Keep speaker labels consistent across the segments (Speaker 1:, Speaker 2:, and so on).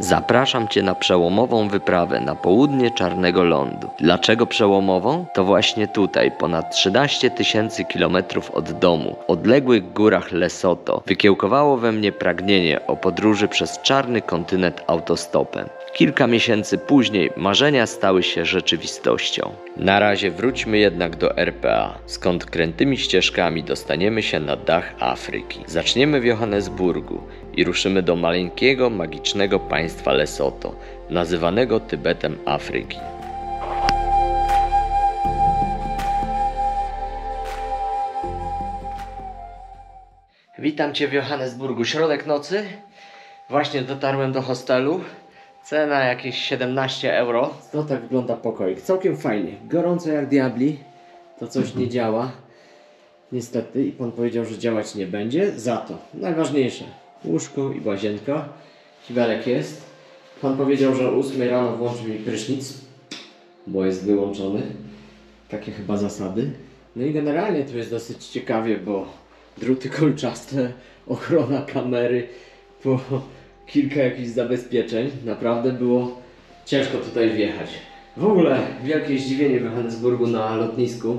Speaker 1: Zapraszam Cię na przełomową wyprawę na południe Czarnego Lądu. Dlaczego przełomową? To właśnie tutaj, ponad 13 000 kilometrów od domu, w odległych górach Lesotho, wykiełkowało we mnie pragnienie o podróży przez czarny kontynent autostopem. Kilka miesięcy później marzenia stały się rzeczywistością. Na razie wróćmy jednak do RPA, skąd krętymi ścieżkami dostaniemy się na dach Afryki. Zaczniemy w Johannesburgu i ruszymy do maleńkiego, magicznego państwa Lesotho, nazywanego Tybetem Afryki. Witam Cię w Johannesburgu. Środek nocy. Właśnie dotarłem do hostelu. Cena jakieś 17 euro. No tak wygląda pokoik. Całkiem fajnie. Gorąco jak diabli. To coś nie działa. Niestety. I pan powiedział, że działać nie będzie. Za to najważniejsze. Łóżko i łazienka. Kibelek jest. Pan powiedział, że o 8 rano włączy mi prysznic, bo jest wyłączony. Takie chyba zasady. No i generalnie tu jest dosyć ciekawie, bo druty kolczaste, ochrona kamery, po kilka jakichś zabezpieczeń. Naprawdę było ciężko tutaj wjechać. W ogóle wielkie zdziwienie w Johannesburgu na lotnisku.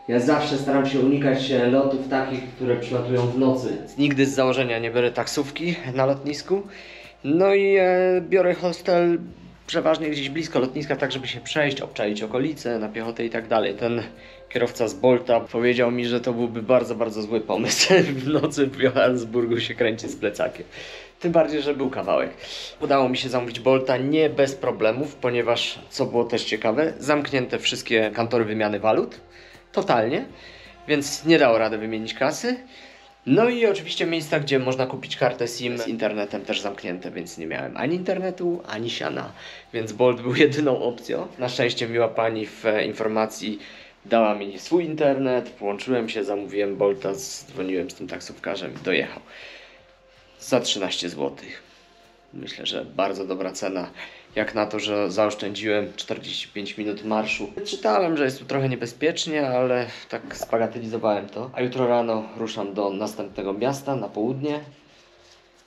Speaker 1: Ja zawsze staram się unikać lotów takich, które przylatują w nocy. Nigdy z założenia nie biorę taksówki na lotnisku. No i biorę hostel przeważnie gdzieś blisko lotniska, tak żeby się przejść, obczaić okolice, na piechotę i tak dalej. Ten kierowca z Bolta powiedział mi, że to byłby bardzo, bardzo zły pomysł w nocy w Johannesburgu się kręcić z plecakiem. Tym bardziej, że był kawałek. Udało mi się zamówić Bolta nie bez problemów, ponieważ, co było też ciekawe, zamknięte wszystkie kantory wymiany walut. Totalnie. Więc nie dało rady wymienić kasy. No i oczywiście miejsca, gdzie można kupić kartę SIM z internetem też zamknięte, więc nie miałem ani internetu, ani siana. Więc Bolt był jedyną opcją. Na szczęście miła pani w informacji dała mi swój internet, włączyłem się, zamówiłem Bolta, dzwoniłem z tym taksówkarzem i dojechał. Za 13 zł. Myślę, że bardzo dobra cena, jak na to, że zaoszczędziłem 45 minut marszu. Czytałem, że jest tu trochę niebezpiecznie, ale tak zbagatelizowałem to. A jutro rano ruszam do następnego miasta na południe,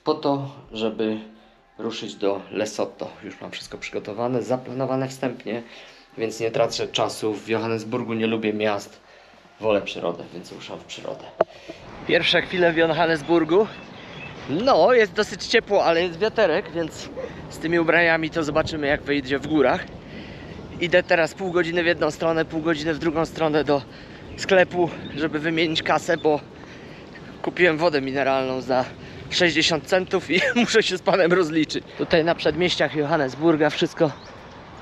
Speaker 1: po to, żeby ruszyć do Lesotho. Już mam wszystko przygotowane, zaplanowane wstępnie, więc nie tracę czasu. W Johannesburgu nie lubię miast, wolę przyrodę, więc ruszam w przyrodę. Pierwsze chwile w Johannesburgu. No, jest dosyć ciepło, ale jest wiaterek, więc z tymi ubraniami to zobaczymy, jak wyjdzie w górach. Idę teraz pół godziny w jedną stronę, pół godziny w drugą stronę do sklepu, żeby wymienić kasę, bo kupiłem wodę mineralną za 60 centów i muszę się z panem rozliczyć. Tutaj na przedmieściach Johannesburga wszystko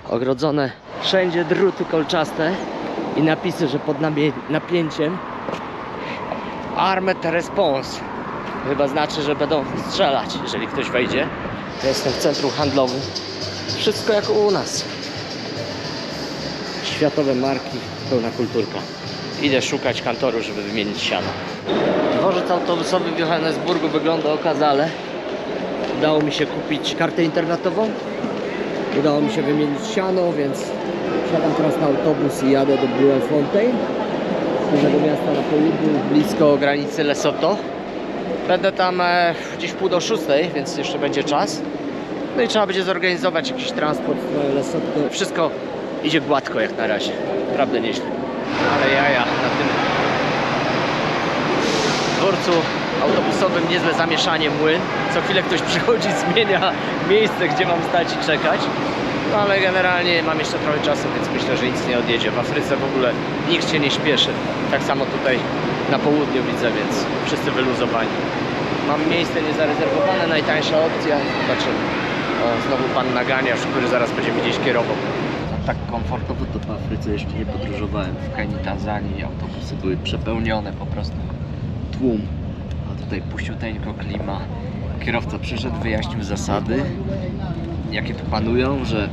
Speaker 1: ogrodzone, wszędzie druty kolczaste i napisy, że pod napięciem Armed Response. Chyba znaczy, że będą strzelać, jeżeli ktoś wejdzie. Ja jestem w centrum handlowym. Wszystko jak u nas. Światowe marki, pełna kulturka. Idę szukać kantoru, żeby wymienić siano. Dworzec autobusowy w Johannesburgu wygląda okazale. Udało mi się kupić kartę internetową. Udało mi się wymienić siano, więc wsiadam teraz na autobus i jadę do Bloemfontein, dużego miasta na południu, blisko granicy Lesotho. Będę tam gdzieś 5:30, więc jeszcze będzie czas. No i trzeba będzie zorganizować jakiś transport w Lesotho. Wszystko idzie gładko jak na razie. Naprawdę nieźle. Ale jaja na tym dworcu autobusowym niezłe zamieszanie, młyn. Co chwilę ktoś przychodzi, zmienia miejsce, gdzie mam stać i czekać. No ale generalnie mam jeszcze trochę czasu, więc myślę, że nic nie odjedzie. W Afryce w ogóle nikt się nie śpieszy. Tak samo tutaj na południu widzę, więc wszyscy wyluzowani. Mam miejsce niezarezerwowane, najtańsza opcja. Zobaczymy. O, znowu pan naganiarz, który zaraz będzie mi gdzieś kierował. Tak komfortowo to w Afryce jeszcze nie podróżowałem. W Kenii, Tanzanii autobusy były przepełnione, po prostu tłum. A tutaj puściuteńko klima. Kierowca przyszedł, wyjaśnił zasady, jakie tu panują, że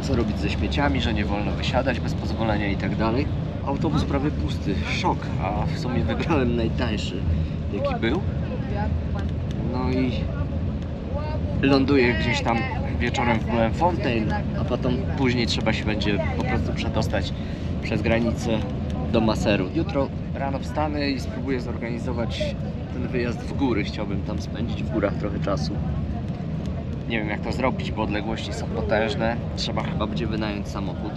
Speaker 1: co robić ze śmieciami, że nie wolno wysiadać bez pozwolenia i tak dalej. Autobus prawie pusty, szok, a w sumie wybrałem najtańszy, jaki był. No i ląduję gdzieś tam wieczorem w Bloemfontein, a potem później trzeba się będzie po prostu przedostać przez granicę do Maseru. Jutro rano wstanę i spróbuję zorganizować ten wyjazd w góry. Chciałbym tam spędzić w górach trochę czasu. Nie wiem jak to zrobić, bo odległości są potężne. Trzeba chyba będzie wynająć samochód.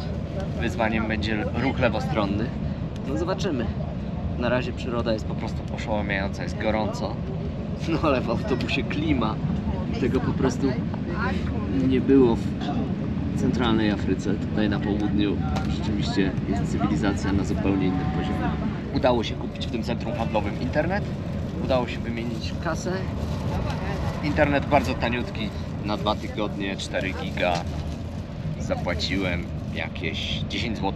Speaker 1: Wyzwaniem będzie ruch lewostronny. No zobaczymy. Na razie przyroda jest po prostu oszałamiająca, jest gorąco. No ale w autobusie klima. Tego po prostu nie było w centralnej Afryce. Tutaj na południu rzeczywiście jest cywilizacja na zupełnie innym poziomie. Udało się kupić w tym centrum handlowym internet. Udało się wymienić kasę. Internet bardzo taniutki. Na 2 tygodnie 4 giga. Zapłaciłem jakieś 10 zł.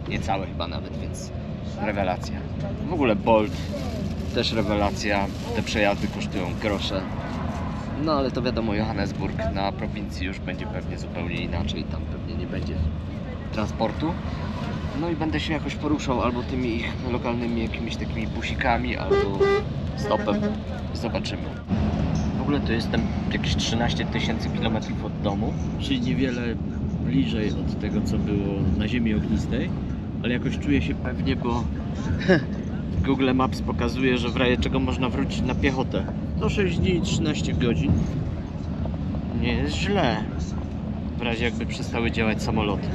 Speaker 1: Niecałe chyba nawet, więc rewelacja. W ogóle Bolt też rewelacja. Te przejazdy kosztują grosze. No ale to wiadomo, Johannesburg na prowincji już będzie pewnie zupełnie inaczej. Tam pewnie nie będzie transportu. No i będę się jakoś poruszał albo tymi ich lokalnymi jakimiś takimi busikami, albo stopem. Zobaczymy. W ogóle to jestem jakieś 13 000 kilometrów od domu, czyli niewiele bliżej od tego, co było na ziemi ognistej, ale jakoś czuję się pewnie, bo Google Maps pokazuje, że w razie czego można wrócić na piechotę. To 6 dni i 13 godzin. Nie jest źle. W razie jakby przestały działać samoloty.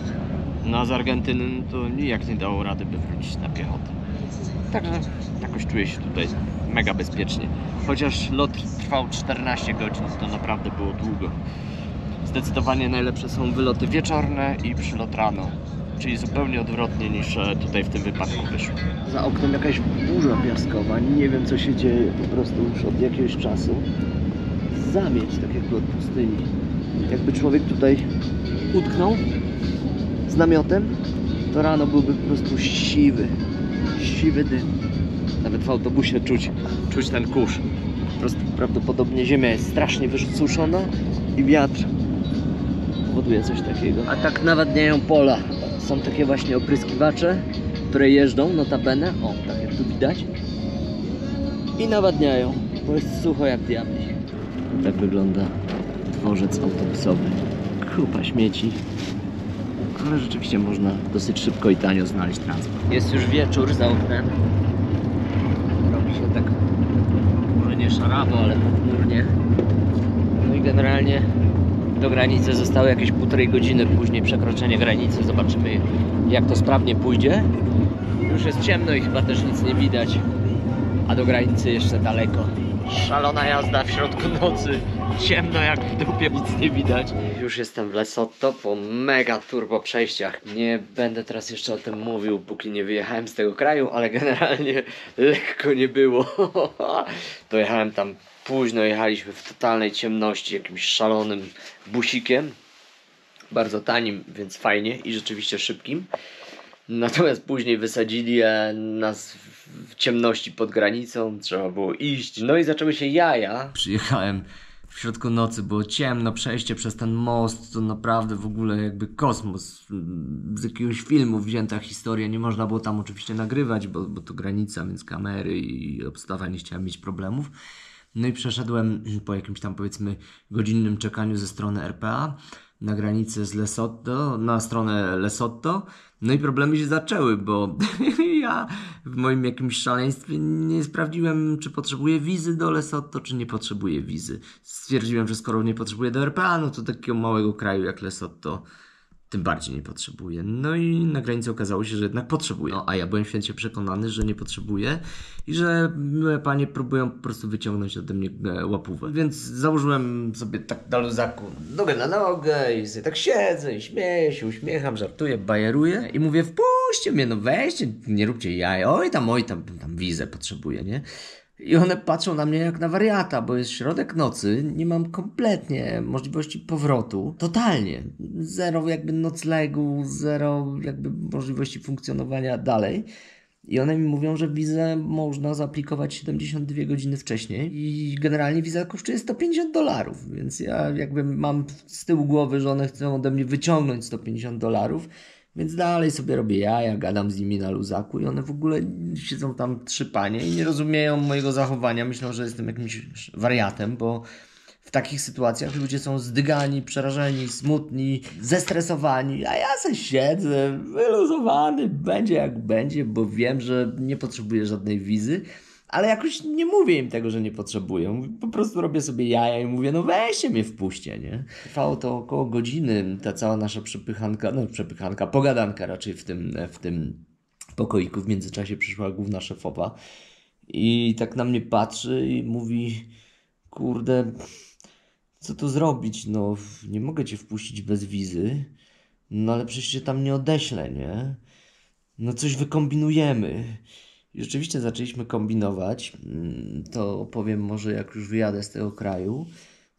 Speaker 1: No a z Argentyny to nijak nie dało rady, by wrócić na piechotę. Także jakoś czuję się tutaj mega bezpiecznie. Chociaż lot trwał 14 godzin, to naprawdę było długo. Zdecydowanie najlepsze są wyloty wieczorne i przylot rano. Czyli zupełnie odwrotnie niż tutaj w tym wypadku wyszło. Za oknem jakaś burza piaskowa, nie wiem co się dzieje po prostu już od jakiegoś czasu. Zamieć, tak jakby od pustyni. Jakby człowiek tutaj utknął z namiotem, to rano byłby po prostu siwy dym. Nawet w autobusie czuć ten kurz. Po prostu prawdopodobnie ziemia jest strasznie wysuszona i wiatr powoduje coś takiego. A tak nawadniają pola. Są takie właśnie opryskiwacze, które jeżdżą, notabene, o, tak jak tu widać, i nawadniają, bo jest sucho jak diabli. Tak wygląda dworzec autobusowy. Kupa śmieci, ale rzeczywiście można dosyć szybko i tanio znaleźć transport. Jest już wieczór za oknem. Robi się tak, może nie szarawo, ale pochmurnie. No i generalnie do granicy zostały jakieś 1,5 godziny, później przekroczenie granicy. Zobaczymy jak to sprawnie pójdzie. Już jest ciemno i chyba też nic nie widać, a do granicy jeszcze daleko. Szalona jazda w środku nocy, ciemno jak w dupie, nic nie widać. Już jestem w Lesotho po mega turbo przejściach. Nie będę teraz jeszcze o tym mówił, póki nie wyjechałem z tego kraju, ale generalnie lekko nie było. Dojechałem tam późno, jechaliśmy w totalnej ciemności jakimś szalonym busikiem. Bardzo tanim, więc fajnie i rzeczywiście szybkim. Natomiast później wysadzili nas w ciemności pod granicą, trzeba było iść. No i zaczęły się jaja. Przyjechałem w środku nocy, było ciemno, przejście przez ten most to naprawdę w ogóle jakby kosmos. Z jakiegoś filmu wzięta historia, nie można było tam oczywiście nagrywać, bo to granica, więc kamery i obstawa, nie chciałem mieć problemów. No i przeszedłem po jakimś tam powiedzmy godzinnym czekaniu ze strony RPA na granicę z Lesotho, na stronę Lesotho. No i problemy się zaczęły, bo ja w moim jakimś szaleństwie nie sprawdziłem, czy potrzebuję wizy do Lesotho, czy nie potrzebuję wizy. Stwierdziłem, że skoro nie potrzebuję do RPA, no to takiego małego kraju jak Lesotho tym bardziej nie potrzebuję. No i na granicy okazało się, że jednak potrzebuję. No, a ja byłem święcie przekonany, że nie potrzebuję i że miłe panie próbują po prostu wyciągnąć ode mnie łapówę. Więc założyłem sobie tak na luzaku nogę na nogę i sobie tak siedzę i śmieję się, uśmiecham, żartuję, bajeruję i mówię, wpuśćcie mnie, no weźcie, nie róbcie jaj, oj tam wizę potrzebuję, nie? I one patrzą na mnie jak na wariata, bo jest środek nocy, nie mam kompletnie możliwości powrotu. Totalnie. Zero jakby noclegu, zero jakby możliwości funkcjonowania dalej. I one mi mówią, że wizę można zaaplikować 72 godziny wcześniej i generalnie wiza kosztuje $150, więc ja jakby mam z tyłu głowy, że one chcą ode mnie wyciągnąć $150, więc dalej sobie robię jaja, gadam z nimi na luzaku i one w ogóle siedzą tam 3 panie i nie rozumieją mojego zachowania. Myślą, że jestem jakimś wariatem, bo w takich sytuacjach ludzie są zdygani, przerażeni, smutni, zestresowani, a ja se siedzę wyluzowany, będzie jak będzie, bo wiem, że nie potrzebuję żadnej wizy, Ale jakoś nie mówię im tego, że nie potrzebują. Po prostu robię sobie jaja i mówię, no weźcie mnie wpuśćcie, nie? Trwało to około godziny, ta cała nasza przepychanka, pogadanka raczej w tym pokoiku. W międzyczasie przyszła główna szefowa i tak na mnie patrzy i mówi, kurde, co tu zrobić? No, nie mogę cię wpuścić bez wizy, no ale przecież cię tam nie odeślę, nie? No coś wykombinujemy. I rzeczywiście zaczęliśmy kombinować. To opowiem może jak już wyjadę z tego kraju.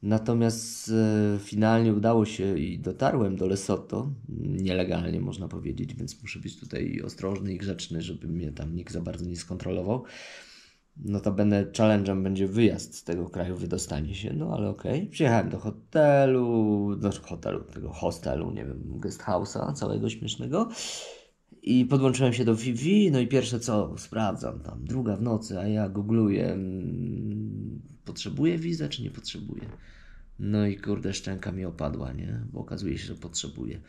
Speaker 1: Natomiast finalnie udało się i dotarłem do Lesotho. Nielegalnie można powiedzieć, więc muszę być tutaj ostrożny i grzeczny, żeby mnie tam nikt za bardzo nie skontrolował. Notabene challenge'em będzie wyjazd z tego kraju, wydostanie się, no ale okej. Przyjechałem do tego hostelu, nie wiem, guest house'a całego śmiesznego. I podłączyłem się do Wi-Fi, no i pierwsze co, sprawdzam tam, 2 w nocy, a ja googluję, potrzebuję wizę czy nie potrzebuję? No i kurde, szczęka mi opadła, nie? Bo okazuje się, że potrzebuję.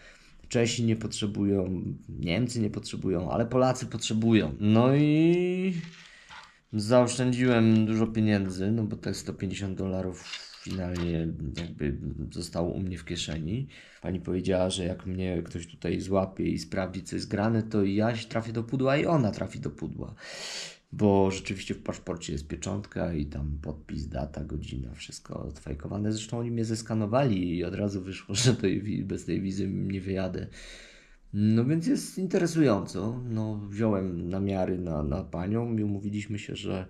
Speaker 1: Czesi nie potrzebują, Niemcy nie potrzebują, ale Polacy potrzebują. No i zaoszczędziłem dużo pieniędzy, no bo te $150 finalnie jakby zostało u mnie w kieszeni. Pani powiedziała, że jak mnie ktoś tutaj złapie i sprawdzi, co jest grane, to ja trafię do pudła i ona trafi do pudła. Bo rzeczywiście w paszporcie jest pieczątka i tam podpis, data, godzina, wszystko odfajkowane. Zresztą oni mnie zeskanowali i od razu wyszło, że bez tej wizy nie wyjadę. No więc jest interesująco. No, wziąłem namiary na panią i umówiliśmy się, że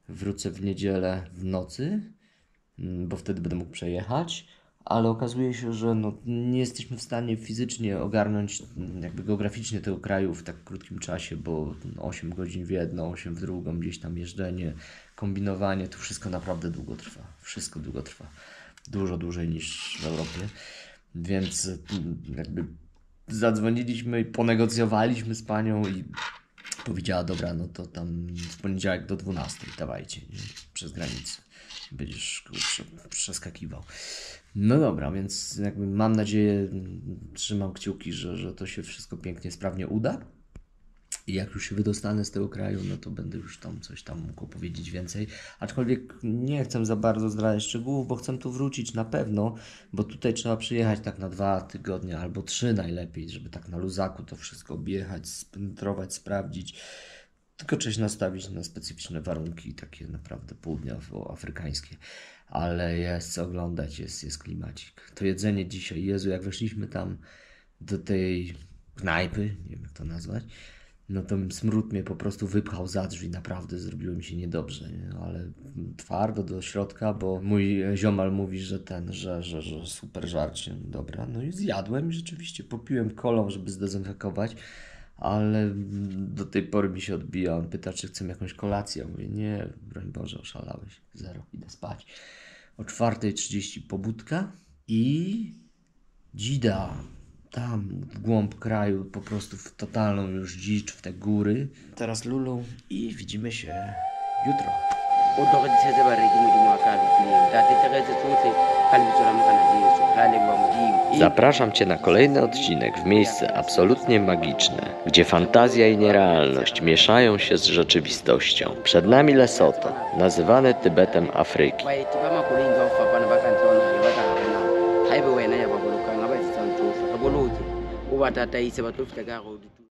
Speaker 1: wrócę w niedzielę w nocy, bo wtedy będę mógł przejechać, ale okazuje się, że no, nie jesteśmy w stanie fizycznie ogarnąć jakby geograficznie tego kraju w tak krótkim czasie, bo 8 godzin w jedną, 8 w drugą, gdzieś tam jeżdżenie, kombinowanie, to wszystko naprawdę długo trwa. Wszystko długo trwa. Dużo dłużej niż w Europie. Więc jakby zadzwoniliśmy i ponegocjowaliśmy z panią i powiedziała, dobra, no to tam w poniedziałek do 12 dawajcie, nie? Przez granicę. Będziesz przeskakiwał. No dobra, więc jakby mam nadzieję, trzymam kciuki, że to się wszystko pięknie, sprawnie uda. I jak już się wydostanę z tego kraju, no to będę już tam coś tam mógł powiedzieć więcej. Aczkolwiek nie chcę za bardzo zdradzać szczegółów, bo chcę tu wrócić na pewno, bo tutaj trzeba przyjechać tak na 2 tygodnie albo 3 najlepiej, żeby tak na luzaku to wszystko objechać, spentrować, sprawdzić. Tylko trzeba się nastawić na specyficzne warunki, takie naprawdę południowoafrykańskie. Ale jest co oglądać, jest klimacik. To jedzenie dzisiaj, Jezu, jak weszliśmy tam do tej knajpy, nie wiem jak to nazwać, no to smród mnie po prostu wypchał za drzwi, naprawdę zrobiło mi się niedobrze, nie? Ale twardo do środka, bo mój ziomal mówi, że że super żarcie, dobra, no i zjadłem i rzeczywiście popiłem kolą, żeby zdezynfekować, ale do tej pory mi się odbija, on pyta, czy chcę jakąś kolację, ja mówię, nie, broń Boże, oszalałeś, zero, idę spać. O 4:30 pobudka i dzida. Tam w głąb kraju, po prostu w totalną już dzicz, w te góry. Teraz Lulu i widzimy się jutro. Zapraszam Cię na kolejny odcinek w miejsce absolutnie magiczne, gdzie fantazja i nierealność mieszają się z rzeczywistością. Przed nami Lesotho, nazywane Tybetem Afryki.